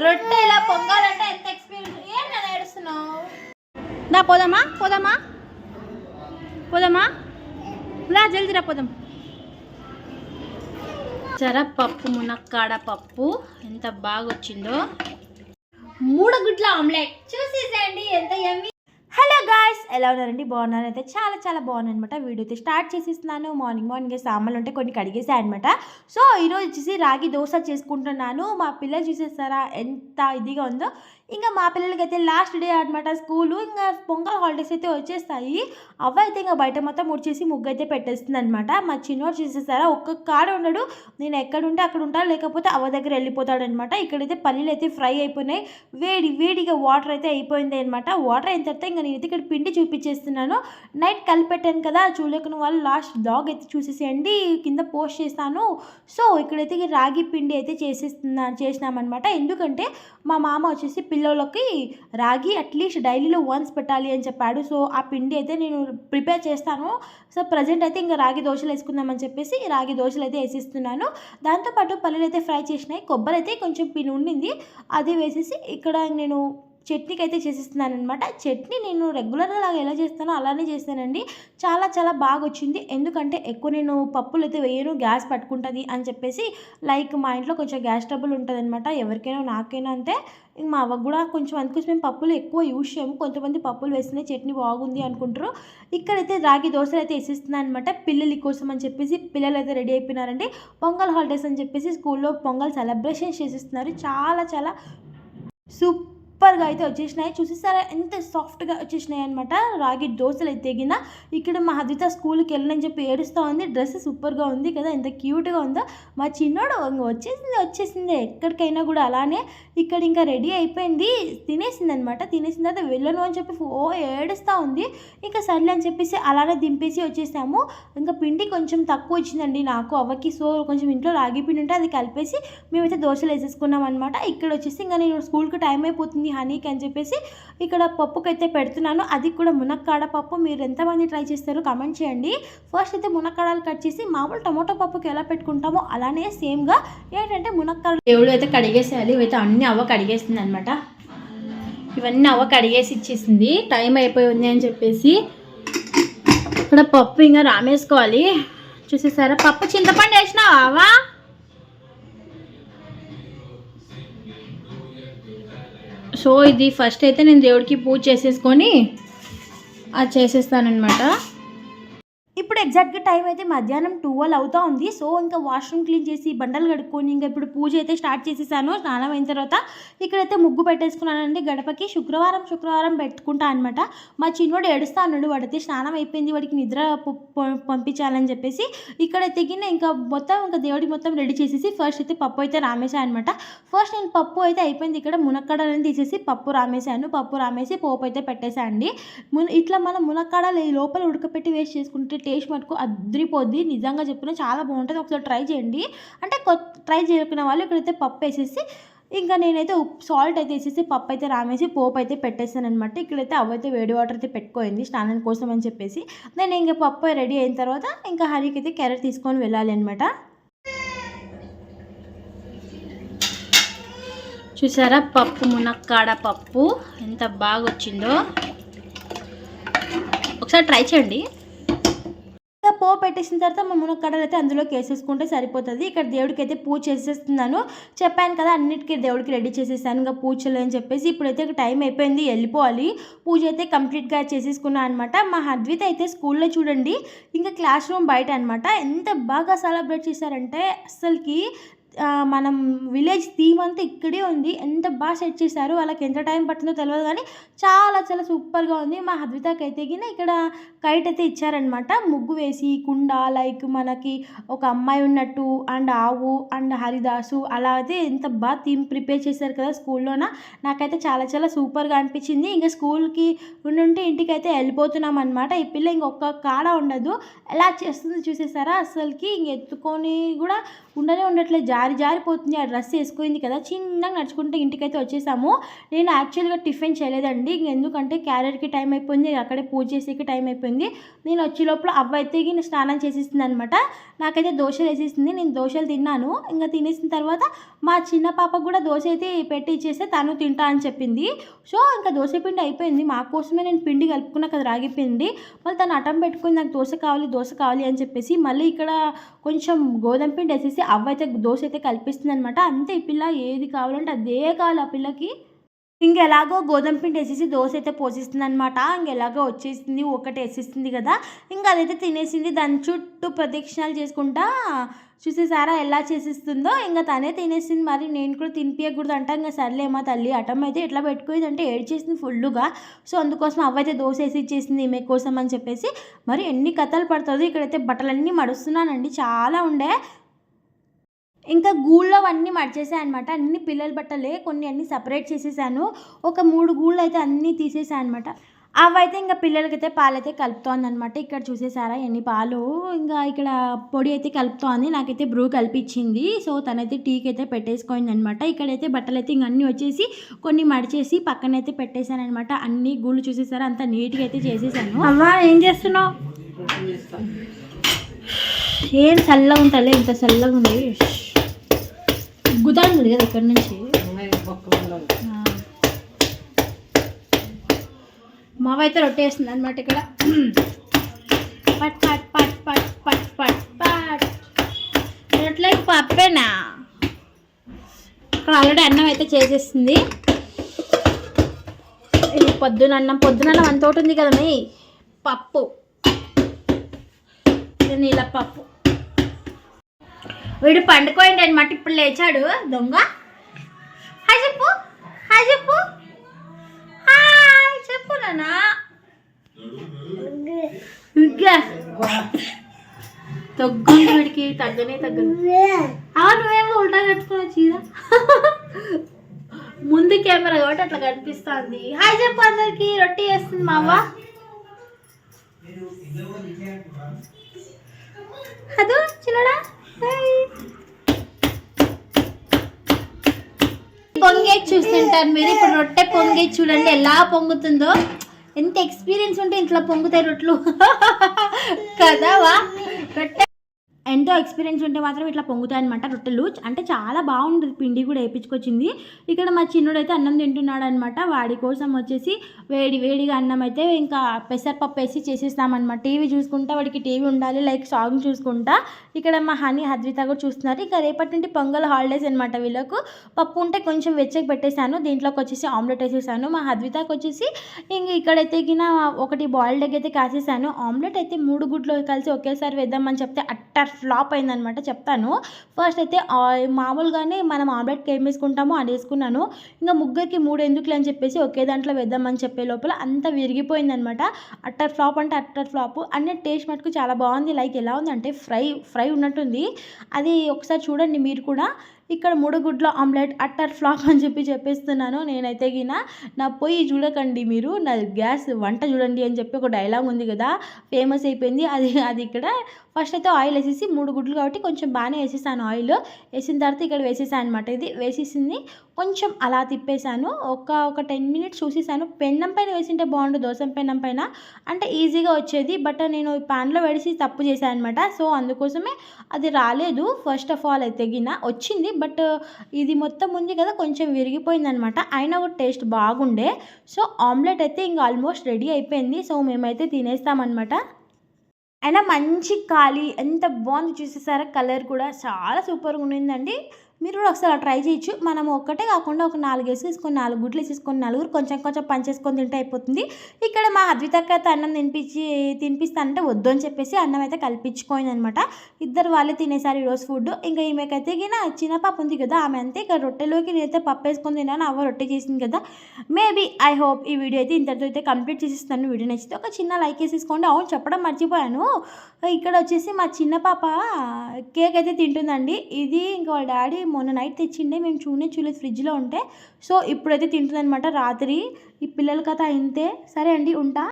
రొట్టె ఇలా పొంగాలంటే ఎంత ఎక్స్పీరియన్స్. ఏం నేను ఏడుస్తున్నావు? దా పోదామా పోదామా పోదామా లా జల్దీ రా పోదాం. పప్పు మునక్కాడ పప్పు ఎంత బాగా వచ్చిందో. 3 గుడ్ల ఆమ్లెట్ చూసేసేయండి ఎంత యమ్మీ. హలో గాయ్స్, ఎలా ఉన్నారండి? బాగున్నాను. అయితే చాలా చాలా బాగున్నాను అనమాట. వీడియో అయితే స్టార్ట్ చేసేస్తున్నాను. మార్నింగ్ సామాన్లు ఉంటే కొన్ని కడిగేసాయి అనమాట. సో ఈరోజు వచ్చేసి రాగి దోశ చేసుకుంటున్నాను. మా పిల్లలు చూసేస్తారా ఎంత ఇదిగా ఉందో. ఇంకా మా పిల్లలకైతే లాస్ట్ డే అనమాట స్కూలు. ఇంకా పొంగల్ హాలిడేస్ అయితే వచ్చేస్తాయి. అవ్వ అయితే ఇంకా బయట మొత్తం ముడిచేసి ముగ్గు అయితే పెట్టేస్తుంది అనమాట. మా చిన్నోడు చూసేస్తారా ఒక్క కాడ ఉండడు. నేను ఎక్కడుంటే అక్కడ ఉంటాను, లేకపోతే అవ్వ దగ్గర వెళ్ళిపోతాడు అనమాట. ఇక్కడైతే పల్లీలు అయితే ఫ్రై అయిపోయినాయి. వేడిగా వాటర్ అయితే అయిపోయింది అనమాట. వాటర్ అయిన తర్వాత ఇంకా నేనైతే ఇక్కడ పిండి చూపించేస్తున్నాను. నైట్ కలిపెట్టాను కదా, చూడలేకున్న వాళ్ళు లాస్ట్ బ్లాగ్ అయితే చూసేసేయండి, కింద పోస్ట్ చేస్తాను. సో ఇక్కడైతే రాగి పిండి అయితే చేసినామన్నమాట. ఎందుకంటే మా మామ వచ్చేసి పిల్లలకి రాగి అట్లీస్ట్ డైలీలో వన్స్ పెట్టాలి అని చెప్పాడు. సో ఆ పిండి అయితే నేను ప్రిపేర్ చేస్తాను. సో ప్రజెంట్ అయితే ఇంకా రాగి దోశలు వేసుకుందామని చెప్పేసి రాగి దోశలు అయితే వేసిస్తున్నాను. దాంతోపాటు పల్లీలు అయితే ఫ్రై చేసినాయి. కొబ్బరి అయితే కొంచెం పిండి ఉండింది, అది వేసేసి ఇక్కడ నేను చట్నీకి అయితే చేసిస్తున్నాను అనమాట. చట్నీ నేను రెగ్యులర్గా లాగా ఎలా చేస్తానో అలానే చేస్తానండి. చాలా చాలా బాగా వచ్చింది. ఎందుకంటే ఎక్కువ నేను పప్పులు అయితే వేయను, గ్యాస్ పట్టుకుంటుంది అని చెప్పేసి. లైక్ మా ఇంట్లో కొంచెం గ్యాస్ ట్రబుల్ ఉంటుంది అనమాట. ఎవరికైనా నాకైనా అంతే. మా అవ్వకు కూడా కొంచెం అందుకోసం మేము పప్పులు ఎక్కువ యూజ్ చేయము. కొంతమంది పప్పులు వేస్తేనే చట్నీ బాగుంది అనుకుంటారు. ఇక్కడైతే రాగి దోశలు అయితే వేసిస్తున్నాను అనమాట పిల్లల కోసం అని చెప్పేసి. పిల్లలు అయితే రెడీ అయిపోయినారండి. పొంగల్ హాలిడేస్ అని చెప్పేసి స్కూల్లో పొంగల్ సెలబ్రేషన్ చేసిస్తున్నారు. చాలా చాలా సూపర్గా అయితే వచ్చేసినాయి. చూసేసారా ఎంత సాఫ్ట్గా వచ్చేసినాయి అనమాట రాగి దోశలు అయితే గిన. ఇక్కడ మా అద్విత స్కూల్కి వెళ్ళని చెప్పి ఏడుస్తూ ఉంది. డ్రెస్ సూపర్గా ఉంది కదా, ఎంత క్యూట్గా ఉందో. మా చిన్నోడు వచ్చేసింది ఎక్కడికైనా కూడా. అలానే ఇక్కడ ఇంకా రెడీ అయిపోయింది, తినేసింది అనమాట. తినేసిన తర్వాత వెళ్ళను అని చెప్పి ఏడుస్తూ ఉంది. ఇంకా సర్లే అని చెప్పేసి అలానే దింపేసి వచ్చేసాము. ఇంకా పిండి కొంచెం తక్కువ వచ్చిందండి నాకు అవ్వకి. సో కొంచెం ఇంట్లో రాగి పిండి ఉంటే అది కలిపేసి మేమైతే దోశలు వేసేసుకున్నాం అనమాట. ఇక్కడ వచ్చేసి ఇంకా నేను స్కూల్కి టైం అయిపోతుంది హనీకి అని చెప్పేసి ఇక్కడ పప్పుకైతే పెడుతున్నాను. అది కూడా మునక్కాడ పప్పు. మీరు ఎంతమంది ట్రై చేస్తారో కామెంట్ చేయండి. ఫస్ట్ అయితే మునక్కాడలు కట్ చేసి మామూలు టమోటో పప్పుకి ఎలా పెట్టుకుంటామో అలానే సేమ్గా ఏంటంటే మునక్కాడలు దేవుడు అయితే కడిగేసేయాలి. ఇవైతే అన్ని అవ్వ కడిగేస్తుంది అనమాట. ఇవన్నీ అవ్వ కడిగేసి ఇచ్చేసింది, టైం అయిపోయింది అని చెప్పేసి. ఇక్కడ పప్పు ఇంకా రామేసుకోవాలి. చూసేసారా పప్పు చింతపండు వేసినావా అవ్వ? సో ఇది ఫస్ట్ అయితే నేను దేవుడికి పూజ చేసేసుకొని అది చేసేస్తానమాట. ఇప్పుడు ఎగ్జాక్ట్గా టైం అయితే మధ్యాహ్నం 12 అవుతా ఉంది. సో ఇంకా వాష్రూమ్ క్లీన్ చేసి బండలు కడుక్కొని ఇంకా ఇప్పుడు పూజ అయితే స్టార్ట్ చేసేసాను. స్నానం అయిన తర్వాత ఇక్కడైతే ముగ్గు పెట్టేసుకున్నానండి గడపకి. శుక్రవారం పెట్టుకుంటా అనమాట. మా చిన్నోడు ఏడుస్తా అన్నాడు. వాడైతే స్నానం అయిపోయింది, వాడికి నిద్ర పంపించాలని చెప్పేసి ఇక్కడైతే ఇంకా మొత్తం ఇంకా దేవుడికి మొత్తం రెడీ చేసేసి ఫస్ట్ అయితే పప్పు అయితే రామేసాను అనమాట. ఫస్ట్ నేను పప్పు అయితే అయిపోయింది. ఇక్కడ మునక్కాడలని తీసేసి పప్పు రామేసి పోపు అయితే పెట్టేసా అండి. ఇట్లా మనం మునక్కాడ లోపల ఉడకపెట్టి వేస్ట్ చేసుకుంటే టేస్ట్ మటుకు అద్రిపోద్ది. నిజంగా చెప్తున్నా చాలా బాగుంటుంది. ఒకసారి ట్రై చేయండి. అంటే ట్రై చేయకున్న వాళ్ళు ఇక్కడైతే పప్పు వేసేసి ఇంకా నేనైతే సాల్ట్ అయితే వేసేసి పప్పు అయితే రామేసి పోపు అయితే పెట్టేస్తాను అనమాట. ఇక్కడైతే అవైతే వేడి వాటర్ అయితే పెట్టుకోయింది స్నానం కోసం అని చెప్పేసి. నేను ఇంకా పప్పు రెడీ అయిన తర్వాత ఇంకా హరికి అయితే క్యారెట్ తీసుకొని వెళ్ళాలి అనమాట. చూసారా పప్పు మునక్కాడ పప్పు ఎంత బాగా వచ్చిందో. ఒకసారి ట్రై చేయండి. పోపు పెట్టేసిన తర్వాత మా మునక్కాడలు అయితే అందులోకి వేసేసుకుంటే సరిపోతుంది. ఇక్కడ దేవుడికి అయితే పూజ చేసేస్తున్నాను. చెప్పాను కదా అన్నిటికీ దేవుడికి రెడీ చేసేసాను ఇంకా పూజలు అని చెప్పేసి. ఇప్పుడైతే టైం అయిపోయింది, వెళ్ళిపోవాలి. పూజ అయితే కంప్లీట్గా చేసేసుకున్నాను అనమాట. మా అద్విత అయితే స్కూల్లో చూడండి ఇంకా క్లాస్ రూమ్ బయట అనమాట ఎంత బాగా సెలబ్రేట్ చేశారంటే అస్సలకి మనం విలేజ్ థీమ్ అంతా ఇక్కడే ఉంది. ఎంత బాగా సెట్ చేశారు. వాళ్ళకి ఎంత టైం పట్టిందో తెలియదు కానీ చాలా చాలా సూపర్గా ఉంది. మా అద్వితకి అయితే ఇక్కడ కైట్ అయితే ఇచ్చారనమాట. ముగ్గు వేసి కుండ లైక్ మనకి ఒక అమ్మాయి ఉన్నట్టు అండ్ ఆవు అండ్ హరిదాసు అలా అయితే ఎంత బాగా థీమ్ ప్రిపేర్ చేశారు కదా స్కూల్లోన. నాకైతే చాలా చాలా సూపర్గా అనిపించింది. ఇంకా స్కూల్కి ఉంటే ఇంటికి అయితే వెళ్ళిపోతున్నాం అనమాట. ఈ పిల్ల ఇంకొక కాడ ఉండదు, ఎలా చేస్తుంది చూసేసారా అసలుకి. ఇంక ఎత్తుకొని కూడా ఉండట్లేదు, జారిపోతుంది. ఆ డ్రెస్ వేసుకుంది కదా, చిన్నగా నడుచుకుంటే ఇంటికైతే వచ్చేసాము. నేను యాక్చువల్గా టిఫిన్ చేయలేదండి, ఎందుకంటే క్యారియర్కి టైం అయిపోయింది, అక్కడే పూజ చేసేకి టైం అయిపోయింది. నేను వచ్చే లోపల అవ్వైతే స్నానం చేసేసింది అనమాట. నాకైతే దోశలు వేసేసింది, నేను దోశలు తిన్నాను. ఇంకా తినేసిన తర్వాత మా చిన్న పాపకు కూడా దోశ అయితే పెట్టి ఇచ్చేస్తే తను తింటా అని చెప్పింది. సో ఇంకా దోశ పిండి అయిపోయింది, మా కోసమే నేను పిండి కలుపుకున్నా కదా రాగి పిండి. మళ్ళీ తను అటం పెట్టుకుని నాకు దోశ కావాలి అని చెప్పేసి మళ్ళీ ఇక్కడ కొంచెం గోధుమ పిండి వేసేసి అవ్వైతే దోశ అయితే కల్పిస్తుంది అనమాట. అంతే, ఈ పిల్ల ఏది కావాలంటే అదే కావాలి ఆ పిల్లకి. ఇంకెలాగో గోధుమ పిండి వేసేసి దోశ అయితే పోసేస్తుంది అనమాట. ఇంకెలాగో వచ్చేసింది, ఒకటి వేసేస్తుంది కదా, ఇంకా అదైతే తినేసింది. దాని చుట్టూ ప్రదక్షిణాలు చేసుకుంటా చూసేసారా ఎలా చేసేస్తుందో. ఇంకా తనే తినేసింది. మరి నేను కూడా తినిపించకూడదు అంట. ఇంకా సర్లేమా తల్లి, అటం అయితే ఎట్లా పెట్టుకోయింది అంటే ఏడ్చేసింది ఫుల్గా. సో అందుకోసం అవ్వైతే దోశ వేసి ఇచ్చేసింది ఈమె కోసం అని చెప్పేసి. మరి ఎన్ని కథలు పడుతుందో. ఇక్కడైతే బట్టలన్నీ మడుస్తున్నానండి, చాలా ఉండే. ఇంకా గూళ్ళో అన్నీ మడిచేసాను అనమాట. అన్ని పిల్లల బట్టలే, కొన్ని అన్నీ సపరేట్ చేసేసాను. ఒక 3 గూళ్ళు అయితే అన్నీ తీసేసాను అనమాట. అవైతే ఇంకా పిల్లలకైతే పాలైతే కలుపుతోంది అనమాట. ఇక్కడ చూసేసారా ఎన్ని పాలు. ఇంకా ఇక్కడ పొడి అయితే కలుపుతోంది, నాకైతే బ్రూ కలిపించింది. సో తనైతే టీకి అయితే పెట్టేసుకోయింది అనమాట. ఇక్కడైతే బట్టలు అయితే ఇంక అన్నీ వచ్చేసి కొన్ని మడిచేసి పక్కనైతే పెట్టేశాను అనమాట. అన్ని గూళ్ళు చూసేసారా అంత నీట్గా అయితే చేసేసాను. అవ్వా ఏం చేస్తున్నావు? ఏం చల్లగా ఉంటుందిలే, ఇంత చల్లగా ఉంది. గుదాం ఉంది కదా ఇక్కడ నుంచి. మావైతే రొట్టె వేస్తుంది అనమాట ఇక్కడ. పట్ పట్ పట్ పట్ పట్ పట్ పట్ రొట్టెలకి పప్పేనా. ఇక్కడ ఆల్రెడీ అన్నం అయితే చేసేస్తుంది. ఇది పొద్దునన్నం అంత ఒకటి ఉంది కదా మీ పప్పు, నీళ్ళ పప్పు. వీడు పండుకోండి అనమాట, ఇప్పుడు లేచాడు దొంగ. హాయ్ చెప్పు, హాయ్ చెప్పు, హాయ్ చెప్పు నాన్న. తగ్గుంది వీడికి, తగ్గదు. నువ్వేమో ఉల్టా కట్టుకున్నావు చీర. ముందు కెమెరా కాబట్టి అట్లా కనిపిస్తుంది. హాయ్ చెప్పు అందరికి. రొట్టె చేస్తుంది మా అవ్వ. అదో చిన్నడా పొంగేది చూస్తుంటారు మీరు. ఇప్పుడు రొట్టె పొంగేది చూడండి ఎలా పొంగుతుందో. ఎంత ఎక్స్పీరియన్స్ ఉంటే ఇంట్లో పొంగుతాయి రొట్టెలు కదావా. రొట్టె ఎంతో ఎక్స్పీరియన్స్ ఉంటే మాత్రం ఇట్లా పొంగుతాయి అనమాట రొట్టెలు. అంటే చాలా బాగుంటుంది, పిండి కూడా వేయించుకొచ్చింది. ఇక్కడ మా చిన్నుడైతే అన్నం తింటున్నాడు అనమాట. వాడి కోసం వచ్చేసి వేడిగా అన్నం అయితే ఇంకా పెసరపప్పు వేసి చేసేస్తామన్నమాట. టీవీ చూసుకుంటా, వాడికి టీవీ ఉండాలి, లైక్ సాంగ్ చూసుకుంటా. ఇక్కడ మా హనీ హద్విత కూడా చూస్తున్నారు. ఇక రేపటి నుండి పొంగల్ హాలిడేస్ అనమాట వీళ్ళకు. పప్పు ఉంటే కొంచెం వెచ్చకి పెట్టేశాను, దీంట్లోకి వచ్చేసి ఆమ్లెట్ వేసేసాను. మా హద్వితకు వచ్చేసి ఇంక ఇక్కడైతే ఒకటి బాయిల్డ్ ఎగ్ అయితే కాసేసాను. ఆమ్లెట్ అయితే 3 గుడ్లు కలిసి ఒకేసారి వేద్దామని చెప్తే అట్టర్ ఫ్లాప్ అయిందనమాట. చెప్తాను. ఫస్ట్ అయితే మామూలుగానే మనం ఆమ్లెట్కి ఏం వేసుకుంటామో అది వేసుకున్నాను. ఇంకా ముగ్గురికి 3 ఎందుకులే అని చెప్పేసి ఒకే దాంట్లో వేద్దామని చెప్పే లోపల అంతా విరిగిపోయిందనమాట. అట్టర్ ఫ్లాప్ అంటే అట్టర్ ఫ్లాప్. అన్నీ టేస్ట్ మటుకు చాలా బాగుంది. లైక్ ఎలా ఉంది అంటే ఫ్రై ఉన్నట్టుంది. అది ఒకసారి చూడండి మీరు కూడా. ఇక్కడ 3 గుడ్ల ఆమ్లెట్ అట్టర్ ఫ్లాప్ అని చెప్పేస్తున్నాను. నేనైతే నా పొయ్యి చూడకండి మీరు, నా గ్యాస్ వంట చూడండి అని చెప్పి ఒక డైలాగ్ ఉంది కదా, ఫేమస్ అయిపోయింది అది ఇక్కడ. ఫస్ట్ అయితే ఆయిల్ వేసేసి 3 గుడ్లు కాబట్టి కొంచెం బాగానే వేసేసాను. ఆయిల్ వేసిన తర్వాత ఇక్కడ వేసేసాను అనమాట. ఇది వేసేసింది కొంచెం అలా తిప్పేశాను. ఒక 10 మినిట్స్ చూసేసాను. పెన్నం పైన వేసింటే బాగుండు, దోశ పెన్నం పైన అంటే ఈజీగా వచ్చేది. బట్ నేను ప్యాన్లో వేసి తప్పు చేశాను అనమాట. సో అందుకోసమే అది రాలేదు. ఫస్ట్ ఆఫ్ ఆల్ అయితే వచ్చింది, బట్ ఇది మొత్తం ఉంది కదా కొంచెం విరిగిపోయింది అనమాట. అయినా కూడా టేస్ట్ బాగుండే. సో ఆమ్లెట్ అయితే ఇంకా ఆల్మోస్ట్ రెడీ అయిపోయింది. సో మేమైతే తినేస్తామన్నమాట. అయినా మంచి ఖాళీ ఎంత బాగుంది చూసేసారా. కలర్ కూడా చాలా సూపర్గా ఉండిందండి. మీరు కూడా ఒకసారి ట్రై చేయొచ్చు. మనం ఒక్కటే కాకుండా ఒక 4 వేసేసుకొని 4 గుడ్లు వేసేసుకొని నలుగురు కొంచెం పంచేసుకొని తింటే అయిపోతుంది. ఇక్కడ మా అద్వితక్క అన్నం తినిపిస్తానంటే వద్దు అని చెప్పేసి అన్నం అయితే కల్పించుకోయింది అనమాట. ఇద్దరు వాళ్ళే తినేసారు ఈరోజు ఫుడ్. ఇంకా ఈమెకైతే చిన్న పాప ఉంది కదా, ఆమె అంతే. ఇక్కడ రొట్టెలోకి నేనైతే పప్పు వేసుకొని తిన్నాను, అవ్వ రొట్టె చేసింది కదా. మేబీ ఐ హోప్ ఈ వీడియో అయితే ఇంతటితో అయితే కంప్లీట్ చేసిస్తాను. వీడియో నచ్చితే ఒక చిన్న లైక్ వేసేసుకోండి. అవును చెప్పడం మర్చిపోయాను, ఇక్కడ వచ్చేసి మా చిన్న పాప కేక్ అయితే తింటుందండి. ఇది ఇంకా వాళ్ళ డాడీ మొన్న నైట్ తెచ్చిండే, మేము చూడలేదు ఫ్రిడ్జ్లో ఉంటే. సో ఇప్పుడైతే తింటుందనమాట రాత్రి. ఈ పిల్లల కథ ఇంతే. సరే అండి, ఉంటా.